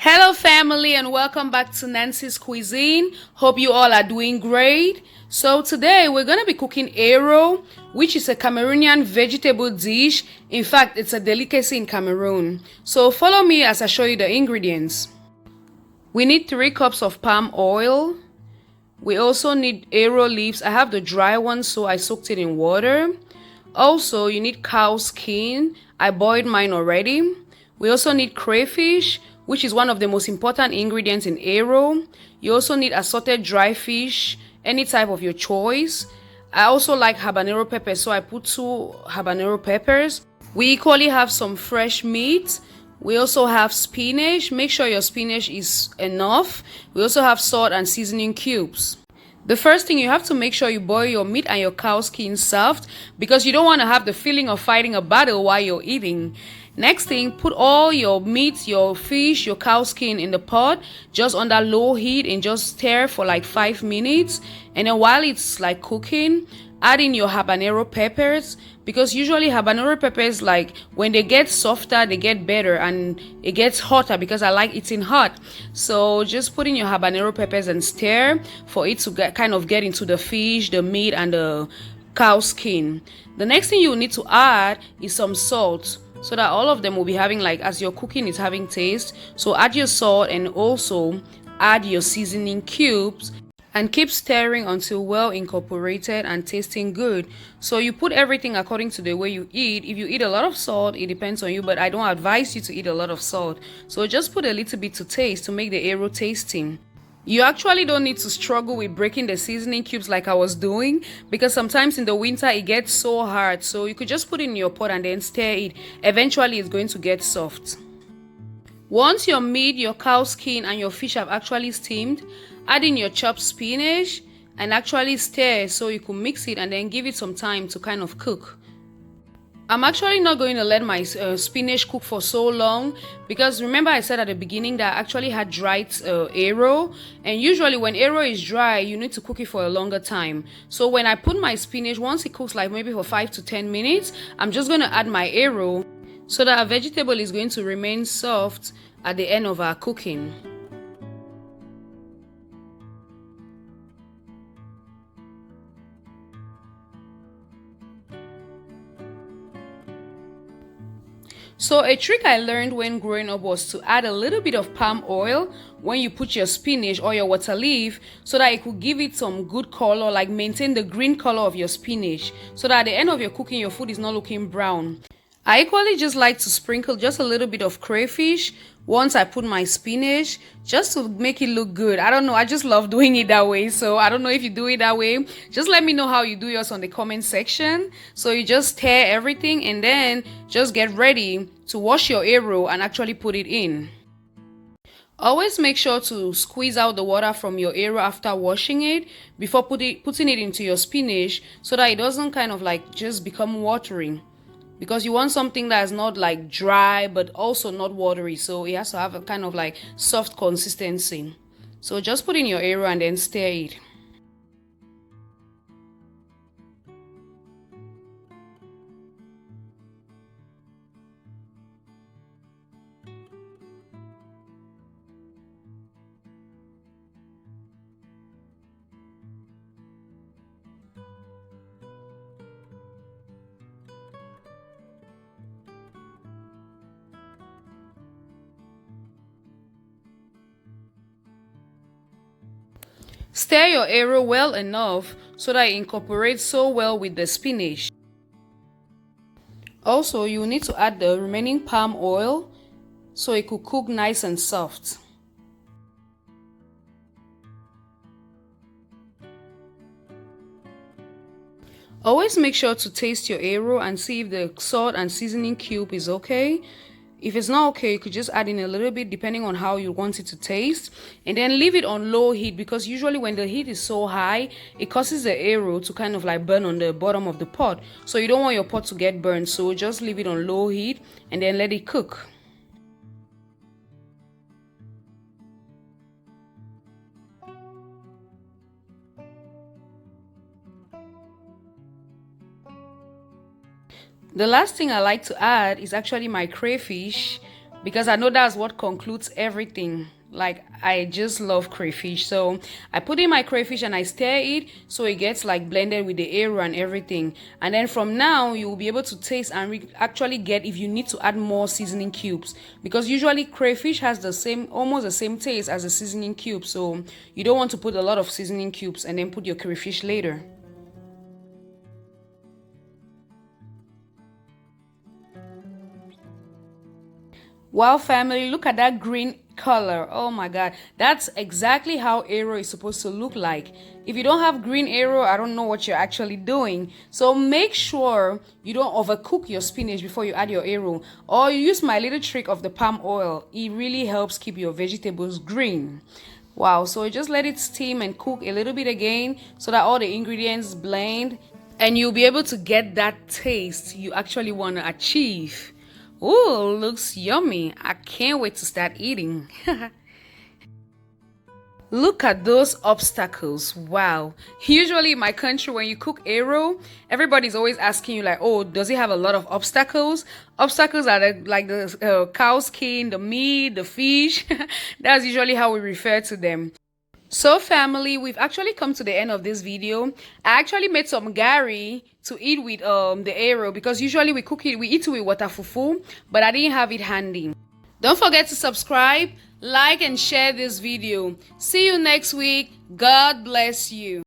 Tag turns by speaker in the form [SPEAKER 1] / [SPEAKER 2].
[SPEAKER 1] Hello family and welcome back to Nancy's Cuisine. Hope you all are doing great. So today we're going to be cooking Ero, which is a Cameroonian vegetable dish. In fact, it's a delicacy in Cameroon. So follow me as I show you the ingredients. We need 3 cups of palm oil. We also need Ero leaves. I have the dry ones, so I soaked it in water. Also, you need cow skin. I boiled mine already. We also need crayfish, which is one of the most important ingredients in Ero. You also need assorted dry fish, any type of your choice. I also like habanero peppers, so I put 2 habanero peppers. We equally have some fresh meat. We also have spinach. Make sure your spinach is enough. We also have salt and seasoning cubes. The first thing, you have to make sure you boil your meat and your cow skin soft because you don't want to have the feeling of fighting a battle while you're eating. Next thing, put all your meat, your fish, your cow skin in the pot just under low heat and just stir for like 5 minutes. And then while it's like cooking, add in your habanero peppers because usually habanero peppers, like when they get softer, they get better and it gets hotter because I like eating hot. So just put in your habanero peppers and stir for it to get into the fish, the meat and the cow skin. The next thing you need to add is some salt, so that all of them will be having, like, as you're cooking, it's having taste. So add your salt and also add your seasoning cubes and keep stirring until well incorporated and tasting good. So you put everything according to the way you eat. If you eat a lot of salt, it depends on you, but I don't advise you to eat a lot of salt. So just put a little bit to taste to make the Ero tasty. You actually don't need to struggle with breaking the seasoning cubes like I was doing because sometimes in the winter it gets so hard. So you could just put it in your pot and then stir it. Eventually it's going to get soft. Once your meat, your cow skin and your fish have actually steamed, add in your chopped spinach and actually stir so you can mix it and then give it some time to kind of cook. I'm actually not going to let my spinach cook for so long because remember I said at the beginning that I actually had dried Ero, and usually when Ero is dry you need to cook it for a longer time. So when I put my spinach, once it cooks like maybe for 5 to 10 minutes, I'm just going to add my Ero so that our vegetable is going to remain soft at the end of our cooking. So a trick I learned when growing up was to add a little bit of palm oil when you put your spinach or your water leaf so that it could give it some good color, like maintain the green color of your spinach so that at the end of your cooking your food is not looking brown. I equally just like to sprinkle just a little bit of crayfish once I put my spinach just to make it look good. I don't know, I just love doing it that way. So I don't know if you do it that way. Just let me know how you do yours on the comment section. So you just stir everything and then just get ready to wash your Ero and actually put it in. Always make sure to squeeze out the water from your Ero after washing it before putting it into your spinach so that it doesn't kind of like just become watery. Because you want something that's not like dry but also not watery, so it has to have a kind of like soft consistency. So just put in your Ero and then stir it. Stir your Ero well enough so that it incorporates so well with the spinach. Also, you need to add the remaining palm oil so it could cook nice and soft. Always make sure to taste your Ero and see if the salt and seasoning cube is okay. If it's not okay, you could just add in a little bit depending on how you want it to taste. And then leave it on low heat because usually when the heat is so high, it causes the Ero to kind of like burn on the bottom of the pot. So you don't want your pot to get burned. So just leave it on low heat and then let it cook. The last thing I like to add is actually my crayfish because I know that's what concludes everything. Like, I just love crayfish. So I put in my crayfish and I stir it so it gets like blended with the arrow and everything. And then from now you will be able to taste and actually get if you need to add more seasoning cubes, because usually crayfish has the same, almost the same taste as a seasoning cube. So you don't want to put a lot of seasoning cubes and then put your crayfish later. Wow, family, look at that green color. Oh my god, that's exactly how arrow is supposed to look like. If you don't have green arrow, I don't know what you're actually doing. So make sure you don't overcook your spinach before you add your arrow, or you use my little trick of the palm oil. It really helps keep your vegetables green. Wow, so just let it steam and cook a little bit again so that all the ingredients blend and you'll be able to get that taste you actually want to achieve. Ooh, looks yummy. I can't wait to start eating. Look at those obstacles. Wow. Usually in my country, when you cook arrow, everybody's always asking you like, oh, does it have a lot of obstacles? Obstacles are like the cow skin, the meat, the fish. That's usually how we refer to them. So family, we've actually come to the end of this video. I actually made some gari to eat with the arrow, because usually we eat it with water fufu, but I didn't have it handy. Don't forget to subscribe, like and share this video. See you next week. God bless you.